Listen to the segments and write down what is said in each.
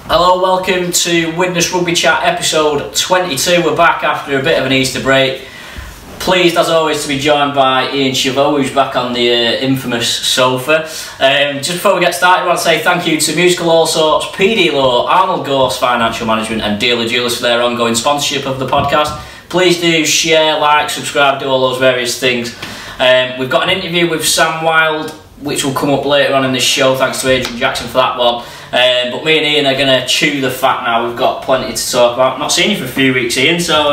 Hello, welcome to Widnes Rugby Chat episode 22. We're back after a bit of an Easter break. Pleased as always to be joined by Ian Cheveau, who's back on the infamous sofa. Just before we get started, I want to say thank you to Musical All Sorts, PD Law, Arnold, Gorse Financial Management and Dealer Jewellers for their ongoing sponsorship of the podcast. Please do share, like, subscribe, do all those various things. We've got an interview with Sam Wilde, which will come up later on in this show. Thanks to Adrian Jackson for that one. But me and Ian are going to chew the fat now. We've got plenty to talk about. Not seen you for a few weeks, Ian, so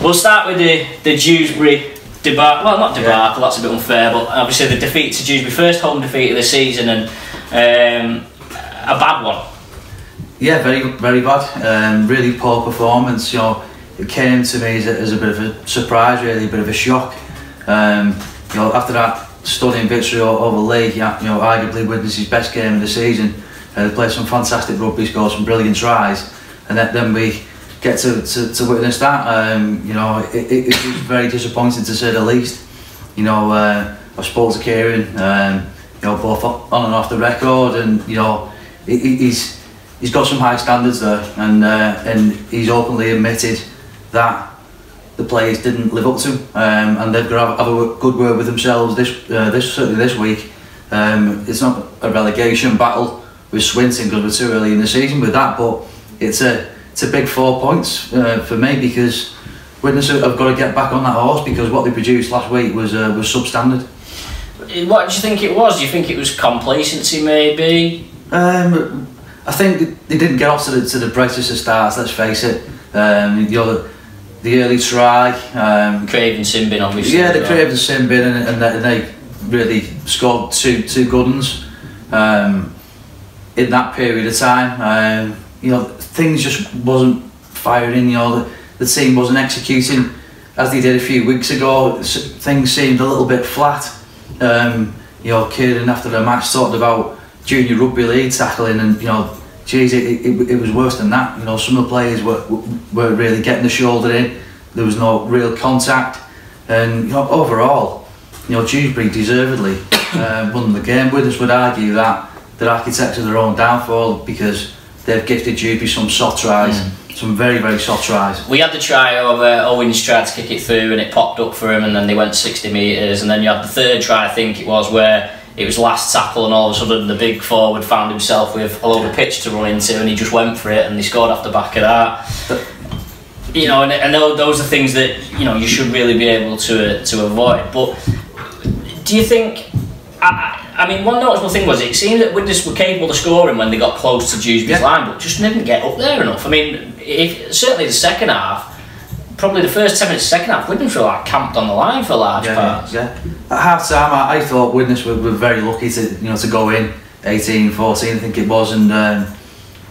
we'll start with the Dewsbury debacle. Well, not debacle, that's a bit unfair, but obviously the defeat to Dewsbury, first home defeat of the season, and a bad one. Yeah, very bad. Really poor performance. You know, it came to me as a bit of a surprise, really, a bit of a shock. You know, after that stunning victory over Leigh, you know, arguably Widnes' best game of the season. They played some fantastic rugby, scored some brilliant tries, and then we get to witness that. You know, it was very disappointing to say the least. You know, I've spoken to Kieran, you know, both on and off the record, and you know, he's got some high standards there, and he's openly admitted that the players didn't live up to him, and they've got to have a good word with themselves certainly this week. It's not a relegation battle with Swinton because we're too early in the season with that, but it's a big 4 points for me, because Widnes have got to get back on that horse, because what they produced last week was substandard. What do you think it was? Do you think it was complacency, maybe? I think they didn't get off to the brightest of starts. Let's face it. You know, the early try, Craven sin bin, obviously. Yeah, the Craven sin bin, and they really scored two good ones in that period of time. You know, things just wasn't firing. You know, the team wasn't executing as they did a few weeks ago. Things seemed a little bit flat. You know, Kieran after the match talked about junior rugby league tackling, and you know, geez, it was worse than that. You know, some of the players were really getting the shoulder in. There was no real contact, and you know, overall, you know, Dewsbury deservedly won the game. Widnes would argue that they're architects of their own downfall, because they've gifted Dewsbury some soft tries, some very soft tries. We had the try over Owens tried to kick it through and it popped up for him, and then they went 60 metres, and then you had the third try, I think it was, where it was last tackle and all of a sudden the big forward found himself with a load of pitch to run into, and he just went for it and they scored off the back of that. You know, and those are things that, you know, you should really be able to avoid. But do you think, I mean, one noticeable thing was it seemed that Widnes were capable of scoring when they got close to Dewsbury's line, but just didn't get up there enough. I mean, certainly the second half, probably the first 10 minutes of the second half, Widnes were like camped on the line for large parts. Yeah. At half time, I thought Widnes were very lucky to go in 18-14, I think it was, and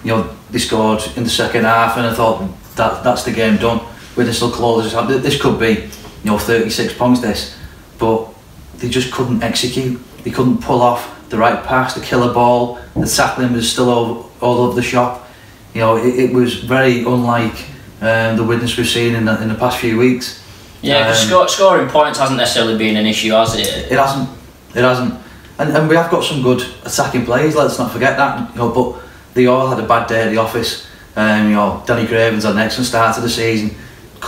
you know, they scored in the second half, and I thought that's the game done. Widnes still close. This could be, you know, 36 points this, but they just couldn't execute. They couldn't pull off the right pass, the killer ball. The tackling was still all over the shop. You know, it was very unlike the Widnes we've seen in the past few weeks. Yeah, scoring points hasn't necessarily been an issue, has it? It hasn't. And we have got some good attacking players. Let's not forget that. You know, but they all had a bad day at the office. You know, Danny Craven's had an excellent start to the season.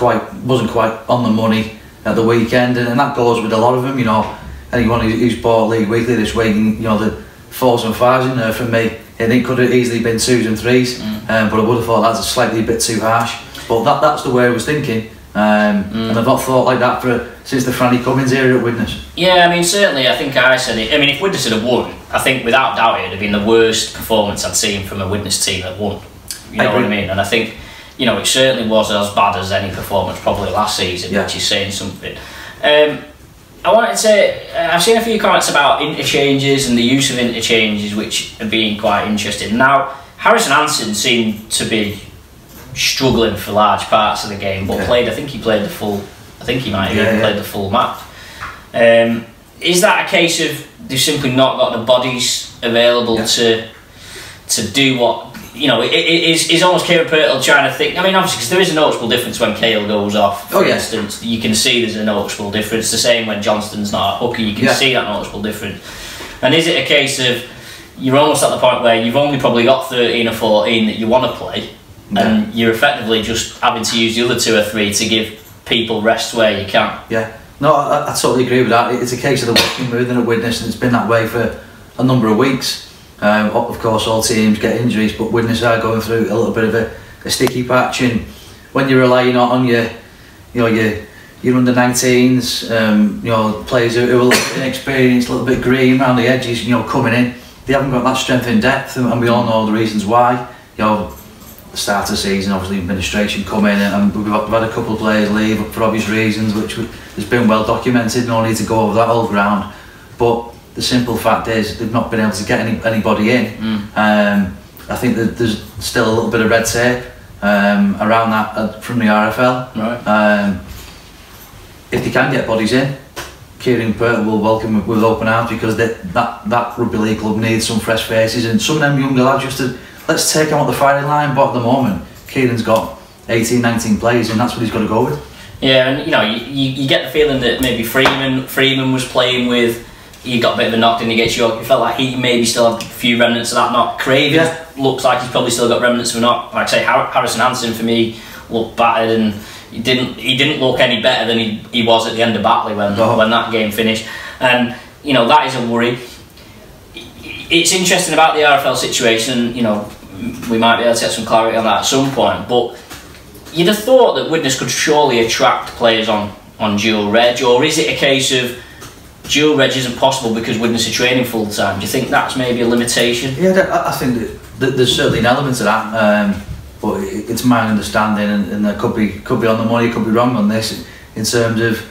Wasn't quite on the money at the weekend, and that goes with a lot of them. You know, anyone who's bought League Weekly this week, and, you know, the 4s and 5s in there for me, I think could have easily been 2s and 3s, but I would have thought that's slightly a bit too harsh. But that's the way I was thinking, and I've not thought like that since the Franny Cummins era at Widnes. Yeah, I mean, certainly, I think I said it. I mean, if Widnes had won, I think without doubt it would have been the worst performance I'd seen from a Widnes team that won. You know what I mean? And I think, you know, it certainly was as bad as any performance probably last season, which is saying something. I wanted to say, I've seen a few comments about interchanges and the use of interchanges, which are being quite interesting. Now, Harrison Hansen seemed to be struggling for large parts of the game, but I think he played the full. I think he might have even played the full match. Is that a case of they've simply not got the bodies available to do what? You know, it's almost Kieran Purtle trying to think. I mean, obviously, because there is a noticeable difference when Cale goes off. For instance, you can see there's a noticeable difference. The same when Johnston's not a hooker, you can see that noticeable difference. And is it a case of you're almost at the point where you've only probably got 13 or 14 that you want to play, and you're effectively just having to use the other 2 or 3 to give people rest where you can. Yeah, no, I totally agree with that. It's a case of the working mood at Widnes, and it's been that way for a number of weeks. Of course, all teams get injuries, but Widnes are going through a little bit of a sticky patch, and when you're relying on your under 19s, players who are a little bit inexperienced, a little bit green around the edges, coming in, they haven't got that strength in depth, and we all know the reasons why. The start of the season, obviously administration come in, and we've had a couple of players leave for obvious reasons, which has been well documented. No need to go over that old ground, but the simple fact is they've not been able to get anybody in. I think that there's still a little bit of red tape around that from the RFL. Right. If they can get bodies in, Kieran Pert will welcome with open arms, because that rugby league club needs some fresh faces, and some of them younger lads just to, let's take them off the firing line. But at the moment, Kieran's got 18, 19 players, and that's what he's got to go with. Yeah, and you get the feeling that maybe Freeman was playing with. He got a bit of a knock in against York. You felt like he maybe still had a few remnants of that knock. Craven looks like he's probably still got remnants of a knock. Like I say, Harrison Hansen for me looked battered, and he didn't look any better than he was at the end of Batley when that game finished. And that is a worry. It's interesting about the RFL situation. We might be able to get some clarity on that at some point. But you'd have thought that Widnes could surely attract players on dual reg, or is it a case of dual reg isn't possible because Widnes are training full time? Do you think that's maybe a limitation? Yeah, I think that there's certainly an element to that, but it's my understanding, and there could be on the money, could be wrong on this, in terms of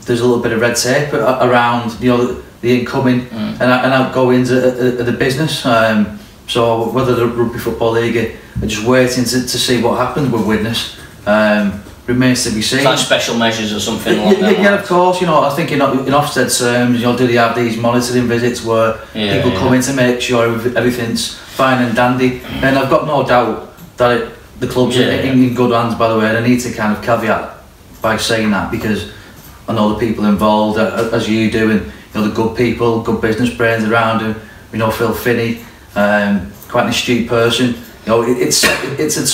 there's a little bit of red tape around the incoming and outgoings of the business. So whether the Rugby Football League are just waiting to see what happens with Widnes remains to be seen. It's like special measures or something like that. Yeah, of course. I think in Ofsted terms, do they have these monitoring visits where people come in to make sure everything's fine and dandy? And I've got no doubt that the club's in good hands. By the way, and I need to kind of caveat by saying that, because I know the people involved, as you do, and the good people, good business brains around him. Phil Finney, quite an astute person. It's a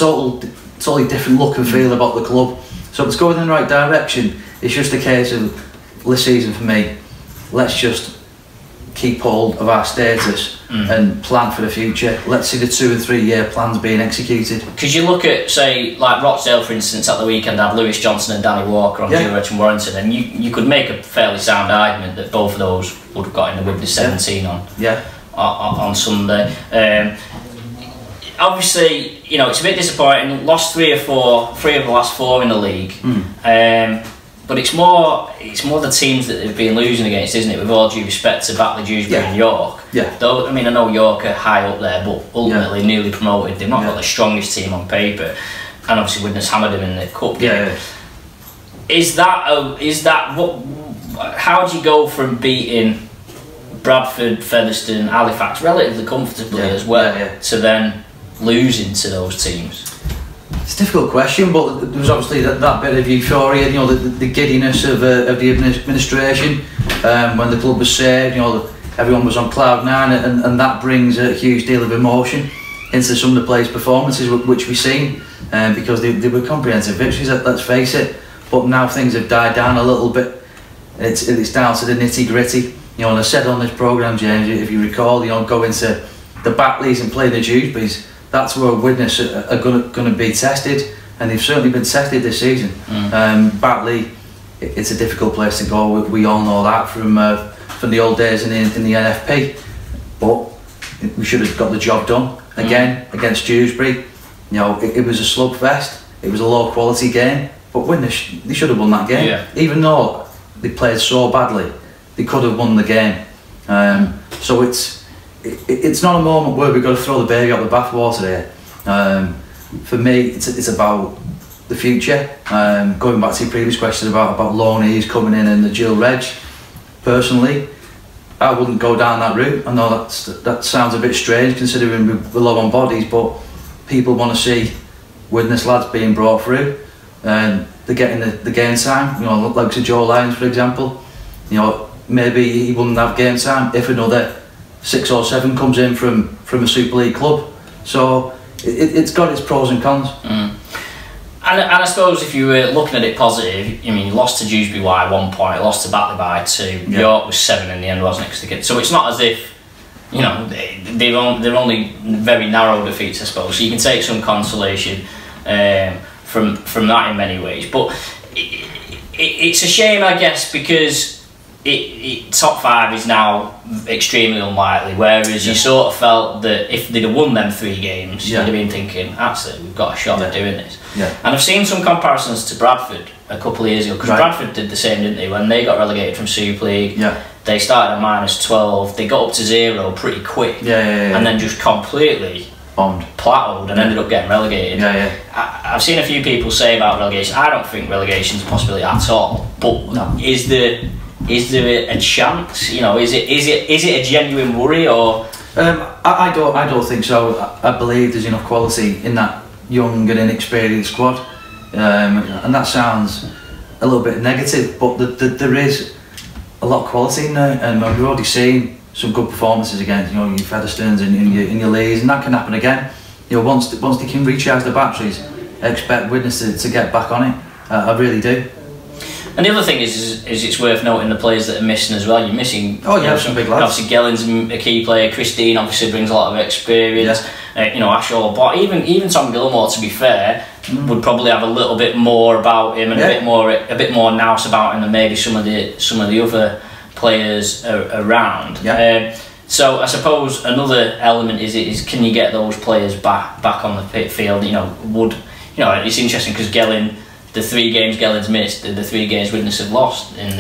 totally different look and feel about the club. So it's going in the right direction. It's just a case of this season for me, let's just keep hold of our status and plan for the future. Let's see the 2 and 3 year plans being executed. Because you look at, say, like Rochdale, for instance, at the weekend had Lewis Johnson and Danny Walker on dual reg and Warrington, and you could make a fairly sound argument that both of those would have got in the Widnes 17 on Sunday. Obviously, it's a bit disappointing. Lost 3 of the last 4 in the league. But it's more the teams that they've been losing against, isn't it? With all due respect to Batley, Dewsbury and York. Though, I know York are high up there, but ultimately newly promoted. They've not got the strongest team on paper, and obviously Widnes hammered them in the cup game. Is that what? How do you go from beating Bradford, Featherstone, Halifax relatively comfortably as well to then losing to those teams? It's a difficult question, but there was obviously that bit of euphoria, the giddiness of the administration when the club was saved. Everyone was on cloud 9, and that brings a huge deal of emotion into some of the players' performances, which we've seen, because they were comprehensive victories. Let's face it. But now things have died down a little bit. It's down to the nitty gritty. And I said on this programme, James, if you recall, going to the Batleys and playing the Dewsburys, that's where Widnes are going to be tested, and they've certainly been tested this season. Batley, it's a difficult place to go. We all know that from the old days in the NFP. But we should have got the job done again against Dewsbury. It was a slugfest. It was a low quality game, but Widnes, they should have won that game. Even though they played so badly, they could have won the game. So it's not a moment where we've got to throw the baby out the bathwater here. For me, it's about the future. Going back to your previous question about loanees coming in and the dual reg, personally, I wouldn't go down that route. I know that sounds a bit strange considering we're low on bodies, but people want to see Widnes lads being brought through, and they're getting the game time. Like Joe Lyons, for example. Maybe he wouldn't have game time if another 6 or 7 comes in from a Super League club. So it's got its pros and cons. And I suppose if you were looking at it positive, I mean, you lost to Dewsbury by 1 point, lost to Batley by 2. York was 7 in the end, wasn't it? So it's not as if, you know, they're only very narrow defeats, I suppose. So you can take some consolation from that in many ways. But it's a shame, I guess, because top 5 is now extremely unlikely, whereas you sort of felt that if they'd have won them 3 games, you'd have been thinking, actually, we've got a shot at doing this. And I've seen some comparisons to Bradford a couple of years ago, because Bradford did the same, didn't they? When they got relegated from Super League, they started at -12, they got up to 0 pretty quick, and then just completely plateaued and ended up getting relegated. I've seen a few people say about relegation. I don't think relegation's a possibility at all, but is there a chance? You know, is it a genuine worry, or? I don't think so. I believe there's enough quality in that young and inexperienced squad, and that sounds a little bit negative, but there is a lot of quality in there, and we've already seen some good performances against, you know, your Featherstones in your Lees, and that can happen again. You know, once they can recharge the batteries, I expect Widnes to get back on it. I really do. And the other thing is it's worth noting the players that are missing as well. You're missing, some big lads. Obviously, Gellin's a key player. Christine obviously brings a lot of experience. You know, Ashall, but even Tom Gilmore, to be fair, would probably have a little bit more about him and a bit more nous about him than maybe some of the other players around. So I suppose another element is can you get those players back on the pit field? You know, it's interesting because Gellin, the 3 games Gellin's missed, the 3 games Widnes have lost in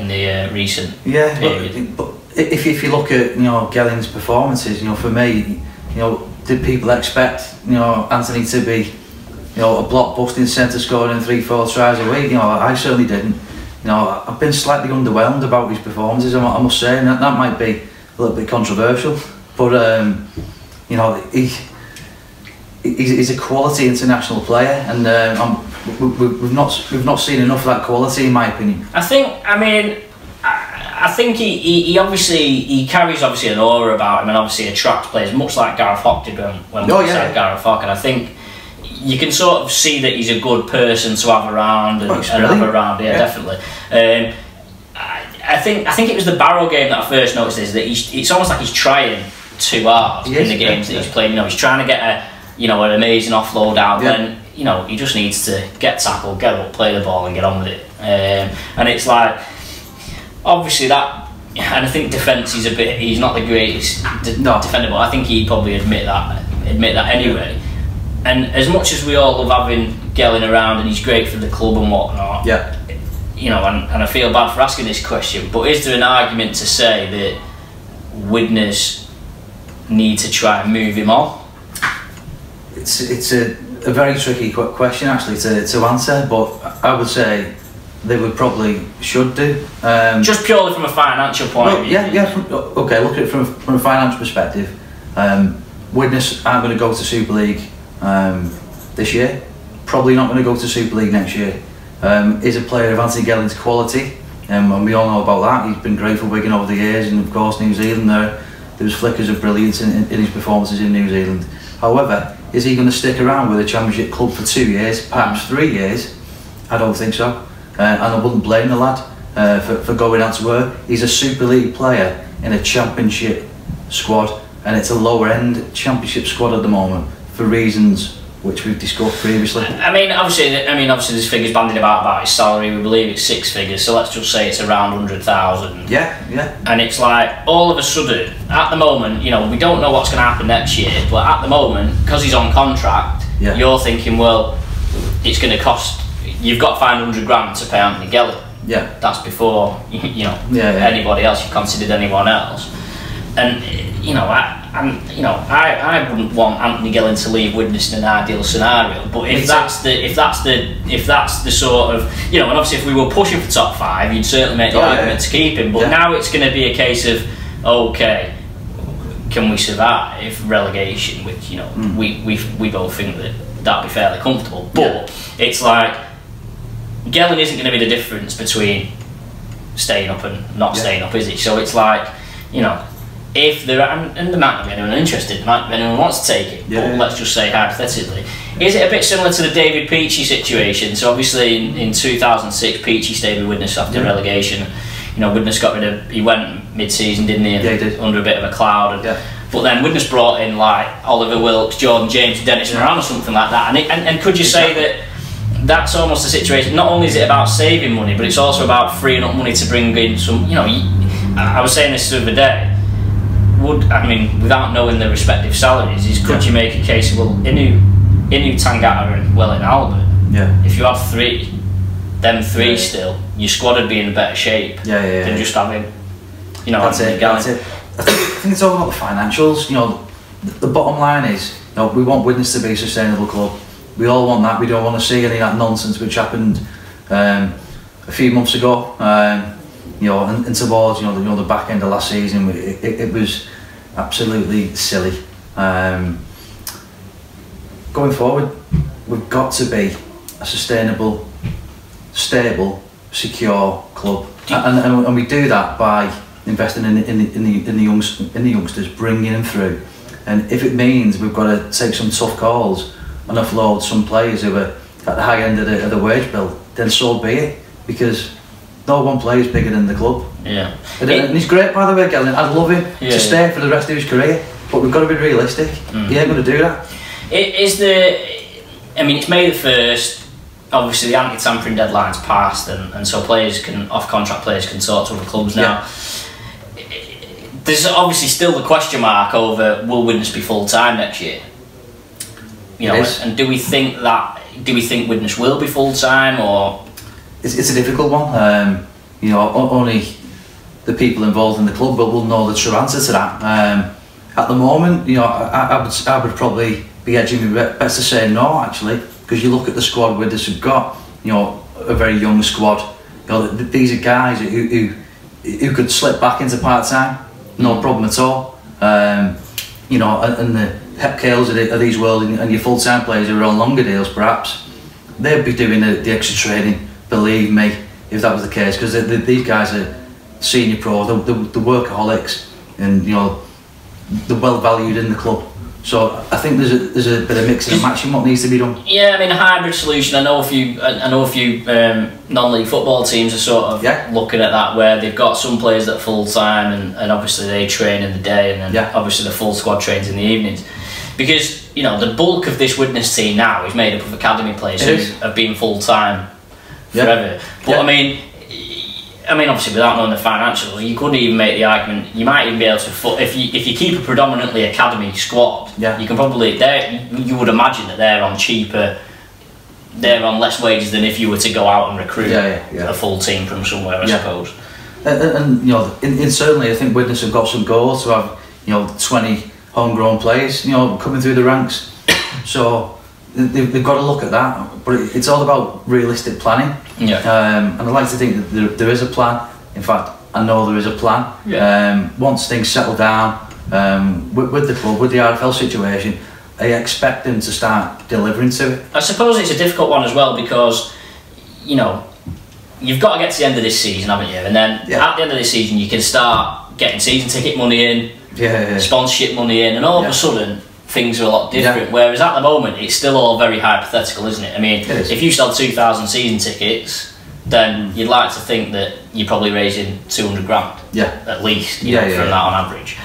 the recent period. But if you look at, you know, Gellin's performances, you know, for me, you know, did people expect, you know, Anthony to be, you know, a block-busting centre scoring 3-4 tries a week? You know, I certainly didn't. You know, I've been slightly underwhelmed about his performances, I must say, and that might be a little bit controversial, but you know, he's a quality international player, and we've not seen enough of that quality, in my opinion. I think he obviously carries an aura about him, and obviously attracts players, much like Gareth Hock did when we signed Gareth Hock, and I think you can sort of see that he's a good person to have around and have around. Definitely. I think it was the Barrow game that I first noticed is that it's almost like he's trying too hard in the games that he's playing. You know, he's trying to get an amazing offload out. Then you know, he just needs to get tackled, get up, play the ball, and get on with it. And it's like, obviously that, and I think defence he's not the greatest defender, but I think he'd probably admit that anyway. And as much as we all love having Gellin around, and he's great for the club and whatnot, you know, and I feel bad for asking this question, but is there an argument to say that Widnes need to try and move him on? It's a very tricky question actually to answer, but I would say they should do. Just purely from a financial point of view. Okay, look at it from a financial perspective. Widnes aren't going to go to Super League this year, probably not going to go to Super League next year. Is a player of Anthony Gellin's quality, and we all know about that. He's been great for Wigan over the years, and of course New Zealand, there was flickers of brilliance in his performances in New Zealand. However, is he going to stick around with a championship club for 2 years, perhaps 3 years? I don't think so, and I wouldn't blame the lad for going elsewhere. He's a Super League player in a championship squad, and it's a lower end championship squad at the moment for reasons which we've discussed previously. I mean, obviously, there's figures bandied about his salary. We believe it's 6 figures, so let's just say it's around 100,000. And it's like, all of a sudden, at the moment, you know, we don't know what's going to happen next year, but at the moment, because he's on contract, you're thinking, well, it's going to cost. You've got 500 grand to pay Anthony Gellin. That's before anybody else. You've considered anyone else, and you know, I wouldn't want Anthony Gellin to leave Widnes in an ideal scenario. But if that's the sort of, you know, and obviously if we were pushing for top 5, you'd certainly make the argument to keep him. But now it's going to be a case of, okay, can we survive relegation? Which, you know, we both think that'd be fairly comfortable. But it's like, Gellin isn't going to be the difference between staying up and not staying up, is it? So it's like, you know, if there are, and there might not be anyone interested, there might not be anyone who wants to take it, but let's just say hypothetically, is it a bit similar to the David Peachey situation? So obviously in 2006, Peachey stayed with Widnes after relegation. You know, Widnes got rid of, he went mid-season, didn't he? Yeah, he did. Under a bit of a cloud. But then Widnes brought in like Oliver Wilkes, Jordan James, Dennis Moran or something like that. And could you say that that's almost a situation, not only is it about saving money, but it's also about freeing up money to bring in some, you know, I was saying this the other day, without knowing the respective salaries, could you make a case of, well, Inu, Tangata and Welling Albert, if you have them three still, your squad would be in better shape than just having, you know, that's it. I think it's all about the financials. You know, the bottom line is, you know, we want Widnes to be a sustainable club. We all want that. We don't want to see any of that nonsense which happened a few months ago. You know, and towards the back end of last season, it was absolutely silly. Going forward, we've got to be a sustainable, stable, secure club, and we do that by investing in the youngsters, bringing them through. And if it means we've got to take some tough calls and offload some players who are at the high end of the wage bill, then so be it, because no one player is bigger than the club. Yeah. And he's great, by the way, Gellin. I'd love him to stay for the rest of his career, but we've got to be realistic. He ain't going to do that. It's May the 1st. Obviously, the anti-tampering deadline's passed, and so off-contract players can talk to other clubs now. There's obviously still the question mark over will Widnes be full-time next year? You know, and do we think Widnes will be full-time, or? It's a difficult one. You know, only the people involved in the club will know the true answer to that. At the moment, you know, I would probably be edging me best to say no, actually, because you look at the squad Widnes have got. You know, a very young squad. You know, these are guys who could slip back into part-time, no problem at all. You know, and the Hep Kales of these world and your full-time players who are on longer deals, perhaps they'd be doing the extra training. Believe me, if that was the case, because these guys are senior pros, the workaholics, and you know, they're well valued in the club. So I think there's a bit of mixing and matching what needs to be done. Yeah, I mean, a hybrid solution. I know a few non-league football teams are sort of looking at that, where they've got some players that are full time, and obviously they train in the day, and then obviously the full squad trains in the evenings. Because you know, the bulk of this Widnes team now is made up of academy players who have been full time forever. But I mean, obviously, without knowing the financials, you couldn't even make the argument. You might even be able to, if you keep a predominantly academy squad, you can probably you would imagine that they're on less wages than if you were to go out and recruit a full team from somewhere, I suppose. And you know, certainly, I think Widnes have got some goals to have 20 homegrown players, coming through the ranks. So they've got to look at that, but it's all about realistic planning. And I'd like to think that there is a plan. In fact, I know there is a plan. Once things settle down with the club, with the RFL situation, I expect them to start delivering to it. I suppose it's a difficult one as well, because you've got to get to the end of this season, haven't you? And then at the end of this season, you can start getting season ticket money in, sponsorship money in, and all of a sudden things are a lot different. Whereas at the moment, it's still all very hypothetical, isn't it? I mean, if you sell 2,000 season tickets, then you'd like to think that you're probably raising 200 grand at least, from that on average.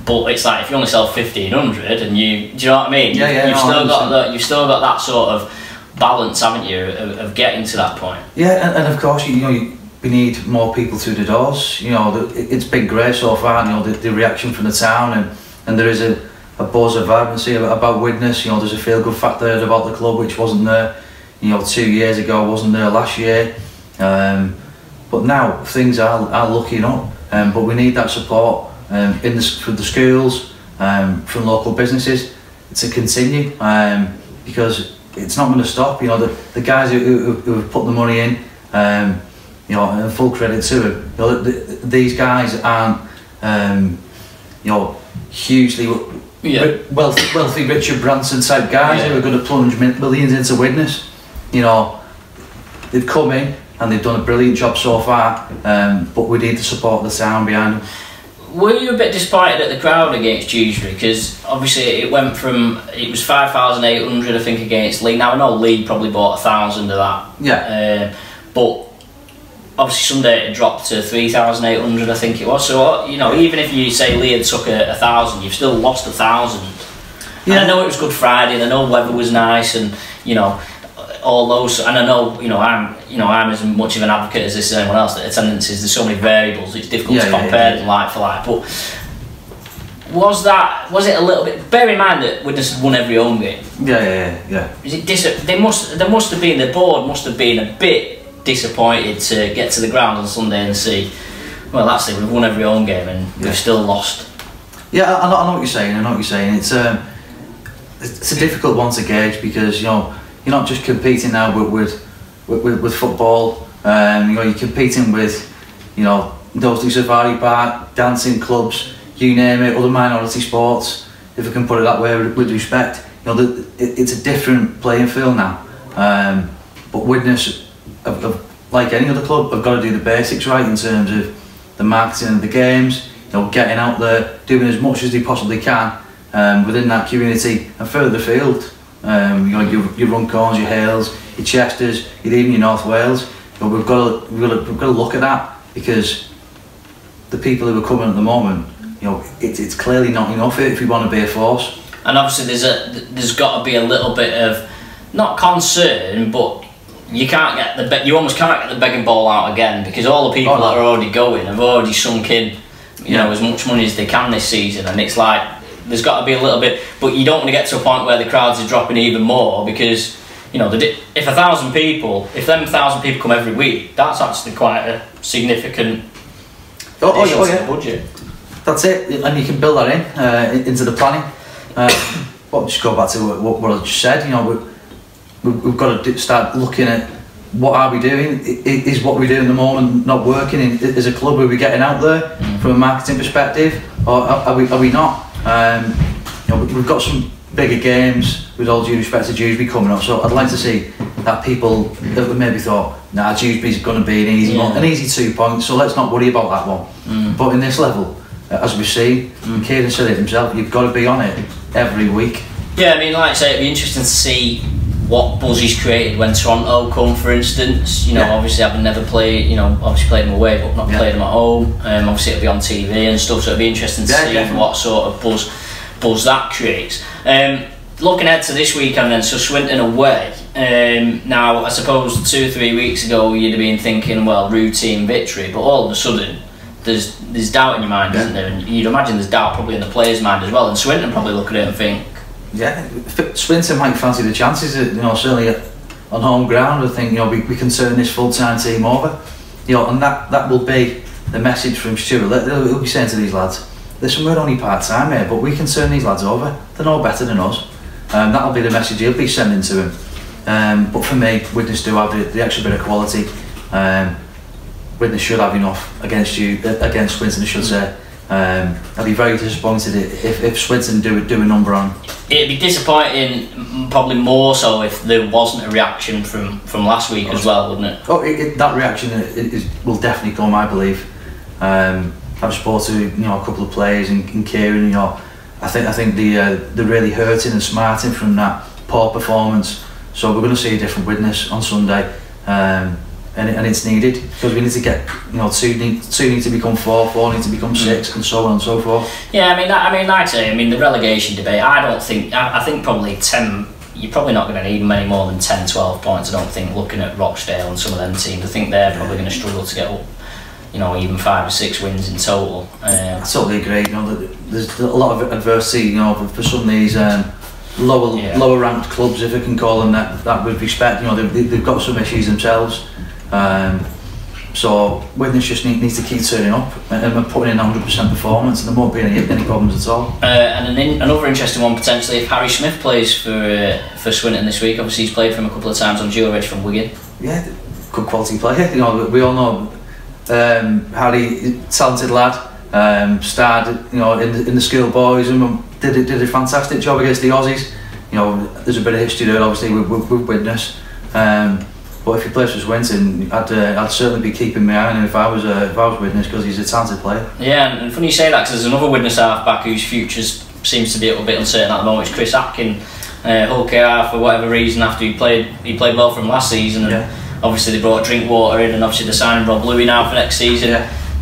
But it's like if you only sell 1,500, and do you know what I mean? You've still got that sort of balance, haven't you, of getting to that point? And of course, we need more people through the doors. It's been great so far. The reaction from the town, and there is a buzz of vibrancy about Widnes. There's a feel-good factor about the club which wasn't there 2 years ago, wasn't there last year. But now things are looking up, but we need that support from the schools, from local businesses to continue, because it's not going to stop. The guys who have put the money in, and full credit to them. These guys aren't hugely wealthy Richard Branson type guys who are going to plunge millions into Widnes. They've come in and they've done a brilliant job so far, but we need the support of the town behind them. were you a bit disappointed at the crowd against Dewsbury? Because obviously it went from, it was 5,800 I think against League. Now I know League probably bought 1,000 of that. Yeah. But obviously Sunday it dropped to 3,800 I think it was. So you know, even if you say Lee had took 1,000, you've still lost 1,000. Yeah. And I know it was Good Friday, and I know weather was nice, and you know, all those. And I know, I'm as much of an advocate as this is anyone else that attendances. There's so many variables. It's difficult to compare them like for like. But was it a little bit? Bear in mind that Widnes had won every home game. Yeah. Is it there must have been, the board must have been a bit disappointed to get to the ground on Sunday and see, well, that's it, we've won every home game and we've still lost. Yeah, I know what you're saying. It's a difficult one to gauge, because you're not just competing now with football. You're competing with those do safari park, dancing clubs, you name it, other minority sports, if I can put it that way, with respect. It's a different playing field now. But Widnes, like any other club, have got to do the basics right in terms of the marketing of the games. Getting out there, doing as much as they possibly can within that community and further afield. Your Runcorns, your Hales, your Chesters, even your North Wales. We've got to look at that, because the people who are coming at the moment, it's clearly not enough if we want to be a force. And obviously there's got to be a little bit of, not concern, but you almost can't get the begging ball out again, because all the people that are already going have already sunk in as much money as they can this season, and it's like there's got to be a little bit, but you don't want to get to a point where the crowds are dropping even more, because if 1,000 people, if them 1,000 people come every week, that's actually quite a significant addition to the budget. That's it, and you can build that into the planning. Just go back to what I just said. We've got to start looking at what are we doing. Is what we do in the moment not working? As a club, are we getting out there from a marketing perspective, or are we not? We've got some bigger games, with all due respect to Dewsbury, coming up. So I'd like to see that people that maybe thought, nah, Dewsbury's going to be an easy 2 points, so let's not worry about that one. But in this level, as we've seen, Kieran said it himself, you've got to be on it every week. Yeah, I mean, like I say, it'd be interesting to see what buzz he's created when Toronto come, for instance. Obviously having never played, obviously played them away, but not played them at home. Obviously it'll be on TV and stuff, so it'll be interesting to see what sort of buzz that creates. Looking ahead to this weekend then, so Swinton away. Now, I suppose 2 or 3 weeks ago you'd have been thinking, well, routine victory, but all of a sudden there's doubt in your mind, isn't there? And you'd imagine there's doubt probably in the players' mind as well, and Swinton probably look at it and think, Swinton might fancy the chances, certainly on home ground. I think we can turn this full-time team over, and that will be the message from Stuart. He'll be saying to these lads, listen, we're only part-time here, but we can turn these lads over. They're no better than us. That'll be the message he'll be sending to him. But for me, Widnes do have the extra bit of quality. Widnes should have enough against Swinton, I should say. I'd be very disappointed if Swinton do a number on. It'd be disappointing, probably more so, if there wasn't a reaction from last week as well, wouldn't it? That reaction will definitely come, I believe. I've spoken to a couple of players, and Kieran. I think they're really hurting and smarting from that poor performance. So we're going to see a different Widnes on Sunday. And it's needed, because we need to get two need to become four need to become 6, and so on and so forth. Yeah, I mean, like I say, the relegation debate. I think probably 10. You're probably not going to need many more than 10, 12 points. I don't think, looking at Rochdale and some of them teams, I think they're probably going to struggle to get up. Even 5 or 6 wins in total. I totally agree. There's a lot of adversity. For some of these lower ranked clubs, if I can call them that with respect. They've got some issues themselves. So Widnes just needs to keep turning up and putting in 100% performance, and there won't be any problems at all. And another interesting one potentially, if Harry Smith plays for Swinton this week. Obviously he's played for him a couple of times on dual reg from Wigan. Yeah, good quality player. We all know Harry, talented lad. Started in the schoolboys and did a fantastic job against the Aussies. There's a bit of history there, obviously, with Widnes. But if he plays for Swinton, I'd certainly be keeping my eye on him if I was Widnes, because he's a talented player. Yeah, and funny you say that, because there's another Widnes half-back whose future seems to be a little bit uncertain at the moment. It's Chris Atkin, Hull KR, for whatever reason, after he played well for him last season, and obviously they brought Drinkwater in, and obviously they're signing Rob Louis now for next season.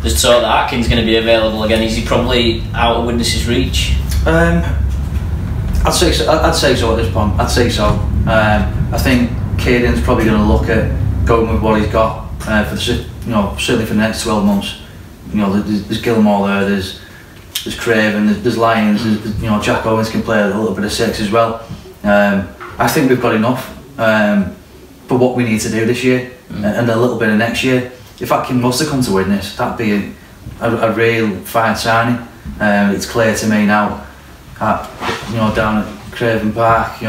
There's talk that Atkin's going to be available again. Is he probably out of Widnes' reach? I'd say so at this point. I'd say so. I think Caden's probably going to look at going with what he's got for the, certainly for the next 12 months. There's Gilmore there, there's Craven, there's Lyons, there's, Jack Owens can play a little bit of 6 as well. I think we've got enough for what we need to do this year and a little bit of next year. If Atkin was to come to Widnes, that'd be a real fine signing. It's clear to me now, down at Craven Park,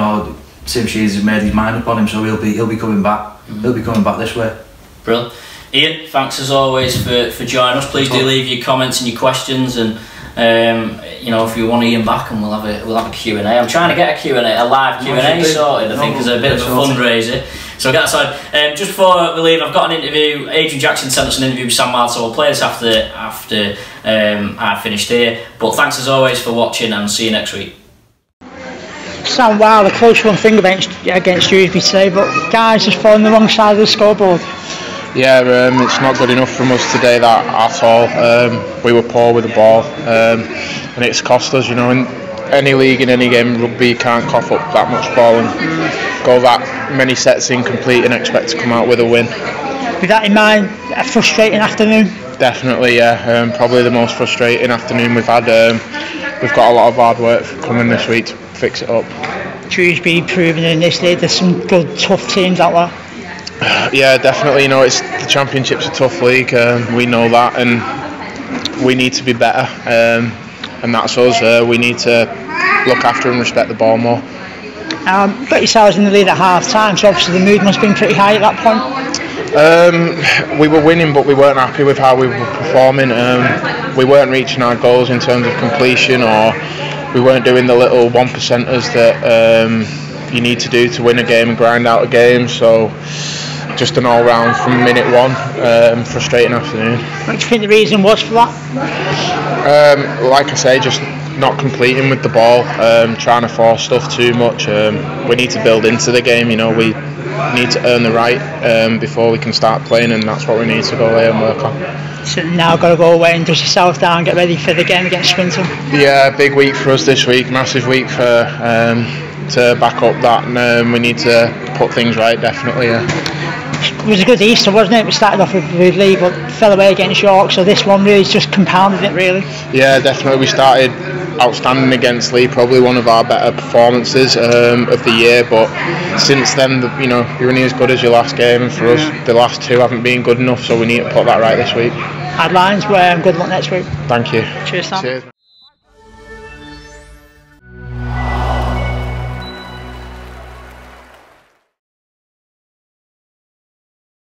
Tim Shears has made his mind up on him, so he'll be coming back. He'll be coming back this way. Brilliant. Ian, thanks as always for joining us. Please do leave your comments and your questions, and if you want Ian back, and we'll have a Q&A. I'm trying to get a live Q&A sorted. I think there's a bit of a fundraiser. So get that side. Just before we leave, I've got an interview. Adrian Jackson sent us an interview with Sam Wilde, so we'll play this after I finished here. But thanks as always for watching, and see you next week. Sam Wilde, a close one thing against Dewsbury today, but guys just falling the wrong side of the scoreboard. Yeah, it's not good enough from us today, that at all. We were poor with the ball, and it's cost us. In any league, in any game, rugby, you can't cough up that much ball and go that many sets incomplete and expect to come out with a win. With that in mind, a frustrating afternoon? Definitely, yeah. Probably the most frustrating afternoon we've had. We've got a lot of hard work coming this week to fix it up. Dewsbury proving in this league there's some good, tough teams out there. Yeah, definitely. The Championship's a tough league. We know that, and we need to be better. And that's us. We need to look after and respect the ball more. Got yourselves in the lead at half time, so obviously the mood must have been pretty high at that point. We were winning, but we weren't happy with how we were performing. We weren't reaching our goals in terms of completion, or we weren't doing the little 1%ers that you need to do to win a game and grind out a game. So just an all-round from minute one frustrating afternoon. What do you think the reason was for that? Like I say, just not completing with the ball, trying to force stuff too much. We need to build into the game. We need to earn the right before we can start playing, and that's what we need to go away and work on. So now got to go away and dust yourself down, get ready for the game against Swinton. Yeah, big week for us this week, massive week for to back up that, and we need to put things right, definitely. It was a good Easter, wasn't it? We started off with Lee, but fell away against York, so this one really just compounded it, really. Yeah, definitely. We started outstanding against Lee, probably one of our better performances of the year, but since then, you're only as good as your last game, and for us, the last two haven't been good enough, so we need to put that right this week. Headlines, good luck next week. Thank you. Cheers, Sam. Cheers.